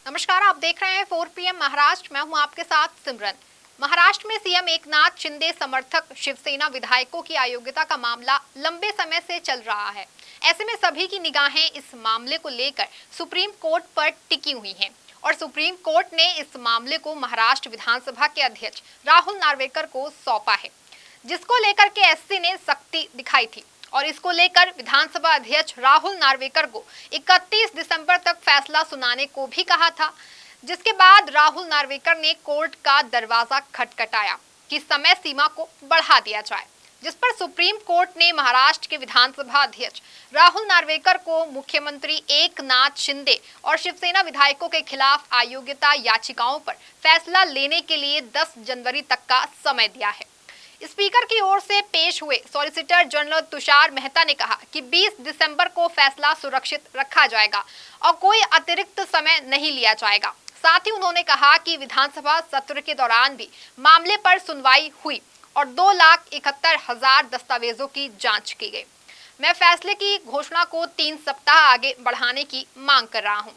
नमस्कार, आप देख रहे हैं 4 PM महाराष्ट्र। मैं हूं आपके साथ सिमरन। महाराष्ट्र में सीएम एकनाथ शिंदे समर्थक शिवसेना विधायकों की अयोग्यता का मामला लंबे समय से चल रहा है। ऐसे में सभी की निगाहें इस मामले को लेकर सुप्रीम कोर्ट पर टिकी हुई हैं और सुप्रीम कोर्ट ने इस मामले को महाराष्ट्र विधानसभा के अध्यक्ष राहुल नार्वेकर को सौंपा है, जिसको लेकर के एससी ने सख्ती दिखाई थी और इसको लेकर विधानसभा अध्यक्ष राहुल नार्वेकर को 31 दिसंबर तक फैसला सुनाने को भी कहा था, जिसके बाद राहुल नार्वेकर ने कोर्ट का दरवाजा खटखटाया कि समय सीमा को बढ़ा दिया जाए, जिस पर सुप्रीम कोर्ट ने महाराष्ट्र के विधानसभा अध्यक्ष राहुल नार्वेकर को मुख्यमंत्री एकनाथ शिंदे और शिवसेना विधायकों के खिलाफ अयोग्यता याचिकाओं पर फैसला लेने के लिए 10 जनवरी तक का समय दिया है। स्पीकर की ओर से पेश हुए सॉलिसिटर जनरल तुषार मेहता ने कहा कि 20 दिसंबर को फैसला सुरक्षित रखा जाएगा और कोई अतिरिक्त समय नहीं लिया जाएगा। साथ ही उन्होंने कहा कि विधानसभा सत्र के दौरान भी मामले पर सुनवाई हुई और 2,71,000 दस्तावेजों की जांच की गई। मैं फैसले की घोषणा को 3 सप्ताह आगे बढ़ाने की मांग कर रहा हूं।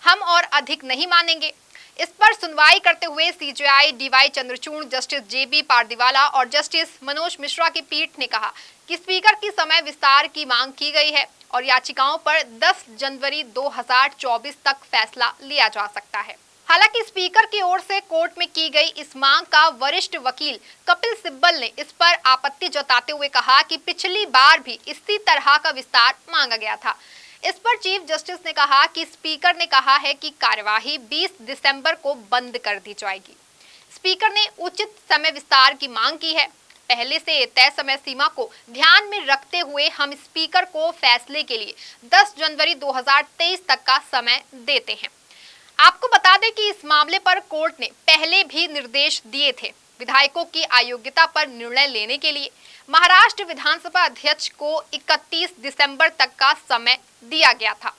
हम और अधिक नहीं मानेंगे। इस पर सुनवाई करते हुए सीजेआई डीवाई चंद्रचूड़, जस्टिस जेबी पारदीवाला और जस्टिस मनोज मिश्रा की पीठ ने कहा कि स्पीकर की समय विस्तार की मांग की गई है और याचिकाओं पर 10 जनवरी 2024 तक फैसला लिया जा सकता है। हालांकि स्पीकर की ओर से कोर्ट में की गई इस मांग का वरिष्ठ वकील कपिल सिब्बल ने इस पर आपत्ति जताते हुए कहा कि पिछली बार भी इसी तरह का विस्तार मांगा गया था। इस पर चीफ जस्टिस ने कहा कि स्पीकर ने कहा है कि कार्यवाही 20 दिसंबर को बंद कर दी जाएगी। स्पीकर ने उचित समय विस्तार की मांग की है। पहले से तय समय सीमा को ध्यान में रखते हुए हम स्पीकर को फैसले के लिए 10 जनवरी 2023 तक का समय देते हैं। आपको बता दें कि इस मामले पर कोर्ट ने पहले भी निर्देश दिए थे। विधायकों की अयोग्यता पर निर्णय लेने के लिए महाराष्ट्र विधानसभा अध्यक्ष को 31 दिसंबर तक का समय दिया गया था।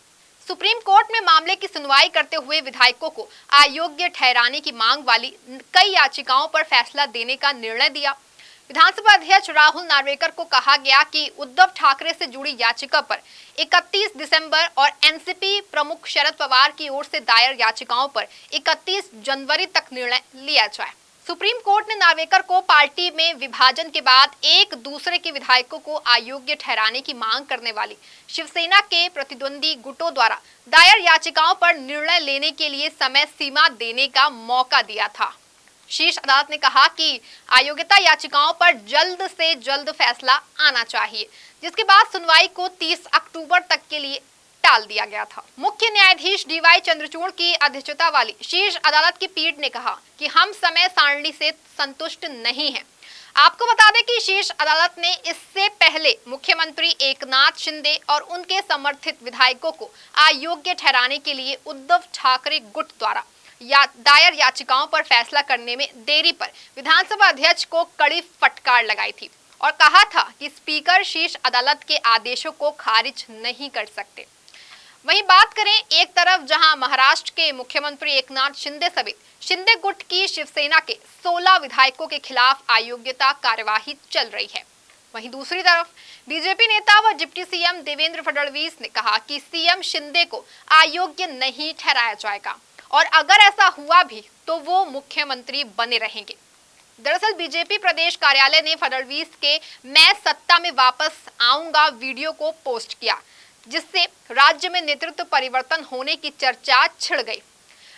सुप्रीम कोर्ट में मामले की सुनवाई करते हुए विधायकों को अयोग्य ठहराने की मांग वाली कई याचिकाओं पर फैसला देने का निर्णय दिया। विधानसभा अध्यक्ष राहुल नार्वेकर को कहा गया कि उद्धव ठाकरे से जुड़ी याचिका पर 31 दिसंबर और एनसीपी प्रमुख शरद पवार की ओर से दायर याचिकाओं पर 31 जनवरी तक निर्णय लिया जाए। सुप्रीम कोर्ट ने नार्वेकर को पार्टी में विभाजन के बाद एक दूसरे के विधायकों को अयोग्य ठहराने की मांग करने वाली शिवसेना के प्रतिद्वंदी गुटों द्वारा दायर याचिकाओं पर निर्णय लेने के लिए समय सीमा देने का मौका दिया था। शीर्ष अदालत ने कहा कि अयोग्यता याचिकाओं पर जल्द से जल्द फैसला आना चाहिए, जिसके बाद सुनवाई को 30 अक्टूबर तक के लिए टाल दिया गया था। मुख्य न्यायाधीश डीवाई चंद्रचूड़ की अध्यक्षता वाली शीर्ष अदालत की पीठ ने कहा कि हम समय सारणी से संतुष्ट नहीं हैं। आपको बता दें कि शीर्ष अदालत ने इससे पहले मुख्यमंत्री एकनाथ शिंदे और उनके समर्थित विधायकों को अयोग्य ठहराने के लिए उद्धव ठाकरे गुट द्वारा दायर याचिकाओं पर फैसला करने में देरी पर विधानसभा अध्यक्ष को कड़ी फटकार लगाई थी और कहा था कि स्पीकर शीर्ष अदालत के आदेशों को खारिज नहीं कर सकते। वहीं बात करें एक तरफ जहां महाराष्ट्र के मुख्यमंत्री एकनाथ शिंदे समेत शिंदे गुट की शिवसेना के 16 विधायकों के खिलाफ अयोग्यता कार्यवाही चल रही है, वहीं दूसरी तरफ बीजेपी नेता व डिप्टी सीएम देवेंद्र फडणवीस ने कहा कि सीएम शिंदे को अयोग्य नहीं ठहराया जाएगा और अगर ऐसा हुआ भी तो वो मुख्यमंत्री बने रहेंगे। दरअसल बीजेपी प्रदेश कार्यालय ने फडणवीस के मैं सत्ता में वापस आऊंगा वीडियो को पोस्ट किया, जिससे राज्य में नेतृत्व परिवर्तन होने की चर्चा छिड़ गई।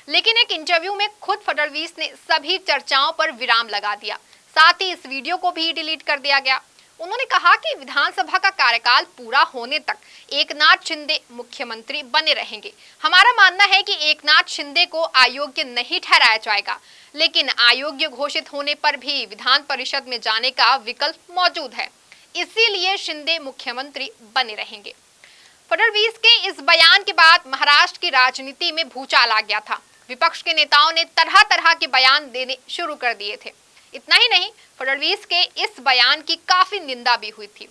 लेकिन एक इंटरव्यू में खुद फडणवीस ने सभी चर्चाओं पर विराम लगा दिया। साथ ही इस वीडियो को भी डिलीट कर दिया गया। उन्होंने कहा कि विधानसभा का कार्यकाल पूरा होने तक एकनाथ शिंदे मुख्यमंत्री बने रहेंगे। हमारा मानना है कि एकनाथ शिंदे को अयोग्य नहीं ठहराया जाएगा, लेकिन अयोग्य घोषित होने पर भी विधान परिषद में जाने का विकल्प मौजूद है, इसीलिए शिंदे मुख्यमंत्री बने रहेंगे। फडणवीस के इस बयान के बाद महाराष्ट्र की राजनीति में भूचाल आ गया था। विपक्ष के नेताओं ने तरह तरह के बयान देने शुरू कर दिए थे। इतना ही नहीं, फडणवीस के इस बयान की काफी निंदा भी हुई थी।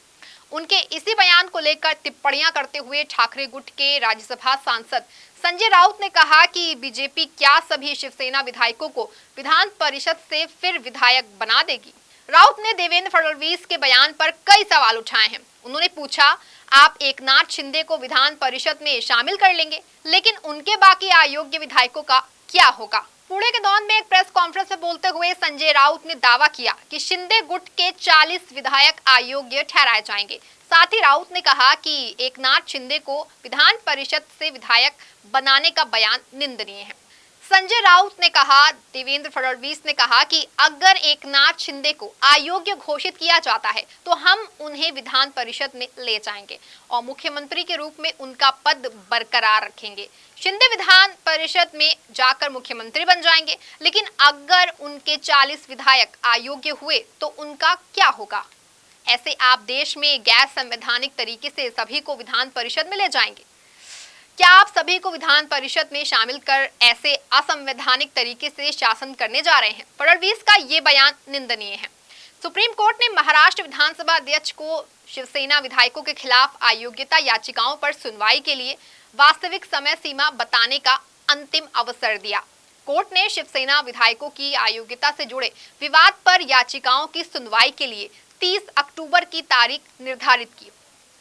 उनके इसी बयान को लेकर टिप्पणियां करते हुए ठाकरे गुट के राज्यसभा सांसद संजय राउत ने कहा कि बीजेपी क्या सभी शिवसेना विधायकों को विधान परिषद से फिर विधायक बना देगी। राउत ने देवेंद्र फडणवीस के बयान पर कई सवाल उठाए हैं। उन्होंने पूछा, आप एकनाथ शिंदे को विधान परिषद में शामिल कर लेंगे, लेकिन उनके बाकी अयोग्य विधायकों का क्या होगा? पुणे के दौन में एक प्रेस कॉन्फ्रेंस में बोलते हुए संजय राउत ने दावा किया कि शिंदे गुट के 40 विधायक अयोग्य ठहराए जाएंगे। साथ ही राउत ने कहा कि एकनाथ शिंदे को विधान परिषद से विधायक बनाने का बयान निंदनीय है। संजय राउत ने कहा, देवेंद्र फडणवीस ने कहा कि अगर एकनाथ शिंदे को अयोग्य घोषित किया जाता है तो हम उन्हें विधान परिषद में ले जाएंगे और मुख्यमंत्री के रूप में उनका पद बरकरार रखेंगे। शिंदे विधान परिषद में जाकर मुख्यमंत्री बन जाएंगे, लेकिन अगर उनके 40 विधायक अयोग्य हुए तो उनका क्या होगा? ऐसे आप देश में गैर संवैधानिक तरीके से सभी को विधान परिषद में ले जाएंगे? क्या आप सभी को विधान परिषद में शामिल कर ऐसे असंवैधानिक तरीके से शासन करने जा रहे हैं? फडणवीस का ये बयान निंदनीय है। सुप्रीम कोर्ट ने महाराष्ट्र विधानसभा अध्यक्ष को शिवसेना विधायकों के खिलाफ अयोग्यता याचिकाओं पर सुनवाई के लिए वास्तविक समय सीमा बताने का अंतिम अवसर दिया। कोर्ट ने शिवसेना विधायकों की अयोग्यता से जुड़े विवाद पर याचिकाओं की सुनवाई के लिए 30 अक्टूबर की तारीख निर्धारित की।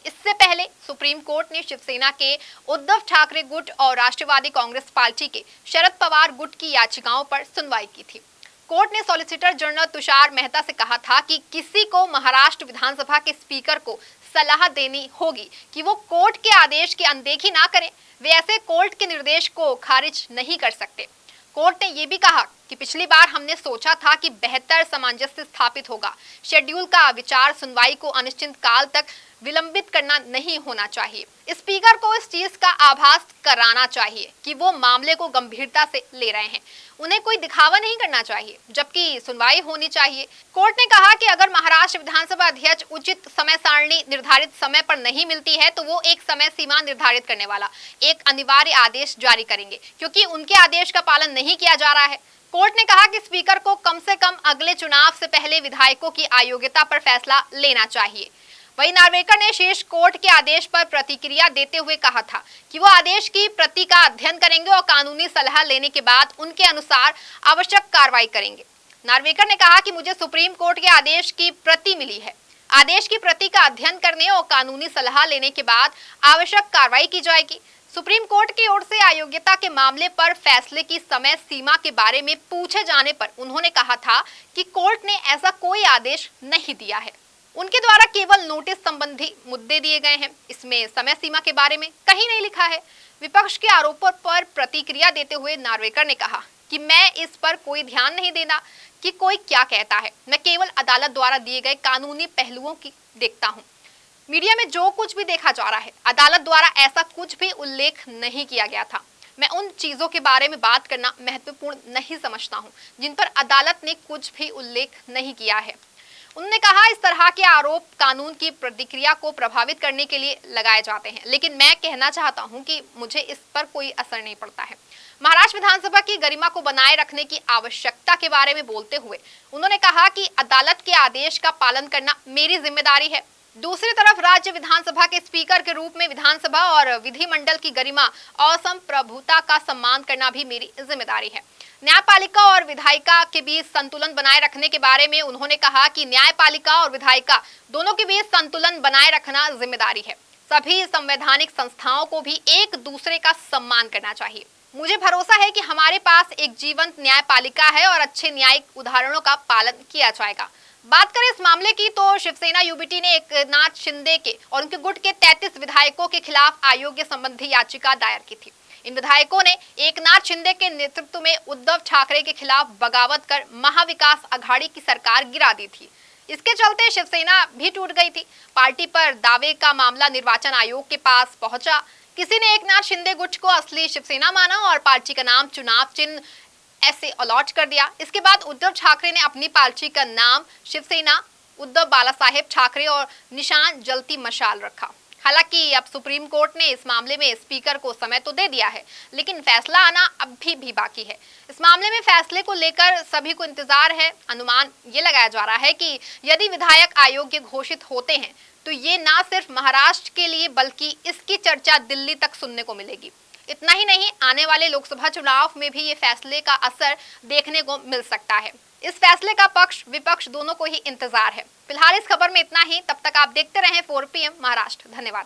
इससे पहले सुप्रीम कोर्ट ने शिवसेना के उद्धव ठाकरे गुट और राष्ट्रवादी कांग्रेस पार्टी के शरद पवार गुट की याचिकाओं पर सुनवाई की थी। कोर्ट ने सॉलिसिटर जनरल तुषार मेहता से कहा था कि किसी को महाराष्ट्र विधानसभा के स्पीकर को सलाह देनी होगी कि वो कोर्ट के आदेश की अनदेखी ना करें। वे ऐसे कोर्ट के निर्देश को खारिज नहीं कर सकते। कोर्ट ने यह भी कहा कि पिछली बार हमने सोचा था कि बेहतर सामंजस्य स्थापित होगा। शेड्यूल का विचार सुनवाई को अनिश्चित काल तक विलंबित करना नहीं होना चाहिए। स्पीकर को इस चीज का आभास कराना चाहिए कि वो मामले को गंभीरता से ले रहे हैं। उन्हें कोई दिखावा नहीं करना चाहिए, जबकि सुनवाई होनी चाहिए। कोर्ट ने कहा कि अगर महाराष्ट्र विधानसभा अध्यक्ष उचित समय सारणी निर्धारित समय पर नहीं मिलती है तो वो एक समय सीमा निर्धारित करने वाला एक अनिवार्य आदेश जारी करेंगे, क्योंकि उनके आदेश का पालन नहीं किया जा रहा है। कोर्ट ने कहा कि स्पीकर को कम से कम अगले चुनाव से पहले विधायकों की अयोग्यता पर फैसला लेना चाहिए। वहीं नार्वेकर ने शीर्ष कोर्ट के आदेश पर प्रतिक्रिया देते हुए कहा था कि वो आदेश की प्रति का अध्ययन करेंगे और कानूनी सलाह लेने के बाद उनके अनुसार आवश्यक कार्रवाई करेंगे। नार्वेकर ने कहा कि मुझे सुप्रीम कोर्ट के आदेश की प्रति मिली है। आदेश की प्रति का अध्ययन करने और कानूनी सलाह लेने के बाद आवश्यक कार्रवाई की जाएगी। सुप्रीम कोर्ट की ओर से अयोग्यता के मामले पर फैसले की समय सीमा के बारे में पूछे जाने पर उन्होंने कहा था कि कोर्ट ने ऐसा कोई आदेश नहीं दिया है। उनके द्वारा केवल नोटिस संबंधी मुद्दे दिए गए हैं। इसमें समय सीमा के बारे में कहीं नहीं लिखा है। विपक्ष के आरोपों पर प्रतिक्रिया देते हुए नार्वेकर ने कहा कि मैं इस पर कोई ध्यान नहीं देना कि कोई क्या कहता है। मैं केवल अदालत द्वारा दिए गए कानूनी पहलुओं की देखता हूँ। मीडिया में जो कुछ भी देखा जा रहा है, अदालत द्वारा ऐसा कुछ भी उल्लेख नहीं किया गया था। मैं उन चीजों के बारे में बात करना महत्वपूर्ण नहीं समझता हूँ जिन पर अदालत ने कुछ भी उल्लेख नहीं किया है। उन्होंने कहा, इस तरह के आरोप कानून की प्रतिक्रिया को प्रभावित करने के लिए लगाए जाते हैं, लेकिन मैं कहना चाहता हूं कि मुझे इस पर कोई असर नहीं पड़ता है। महाराष्ट्र विधानसभा की गरिमा को बनाए रखने की आवश्यकता के बारे में बोलते हुए उन्होंने कहा कि अदालत के आदेश का पालन करना मेरी जिम्मेदारी है। दूसरी तरफ राज्य विधानसभा के स्पीकर के रूप में विधानसभा और विधिमंडल की गरिमा और संप्रभुता का सम्मान करना भी मेरी जिम्मेदारी है। न्यायपालिका और विधायिका के बीच संतुलन बनाए रखने के बारे में उन्होंने कहा कि न्यायपालिका और विधायिका दोनों के बीच संतुलन बनाए रखना जिम्मेदारी है। सभी संवैधानिक संस्थाओं को भी एक दूसरे का सम्मान करना चाहिए। मुझे भरोसा है कि हमारे पास एक जीवंत न्यायपालिका है और अच्छे न्यायिक उदाहरणों का पालन किया जाएगा। बात करें इस मामले की तो शिवसेना यूबीटी ने एकनाथ शिंदे के और उनके गुट के 33 विधायकों के खिलाफ अयोग्य संबंधी याचिका दायर की थी। इन विधायकों ने एकनाथ शिंदे के नेतृत्व में उद्धव ठाकरे के खिलाफ बगावत कर महाविकास अघाड़ी की सरकार गिरा दी थी। इसके चलते शिवसेना भी टूट गई थी। पार्टी पर दावे का मामला निर्वाचन आयोग के पास पहुंचा। किसी ने एकनाथ शिंदे गुट को असली शिवसेना माना और पार्टी का नाम चुनाव चिन्ह ऐसे अलॉट कर दिया। इसके बाद उद्धव ठाकरे ने अपनी पार्टी का नाम शिवसेना उद्धव बाला साहेब ठाकरे और निशान जलती मशाल रखा। हालांकि अब सुप्रीम कोर्ट ने इस मामले में स्पीकर को समय तो दे दिया है, लेकिन फैसला आना अब भी बाकी है। इस मामले में फैसले को लेकर सभी को इंतजार है। अनुमान ये लगाया जा रहा है कि यदि विधायक अयोग्य घोषित होते हैं तो ये ना सिर्फ महाराष्ट्र के लिए बल्कि इसकी चर्चा दिल्ली तक सुनने को मिलेगी। इतना ही नहीं, आने वाले लोकसभा चुनाव में भी ये फैसले का असर देखने को मिल सकता है। इस फैसले का पक्ष विपक्ष दोनों को ही इंतजार है। फिलहाल इस खबर में इतना ही। तब तक आप देखते रहें 4 PM महाराष्ट्र। धन्यवाद।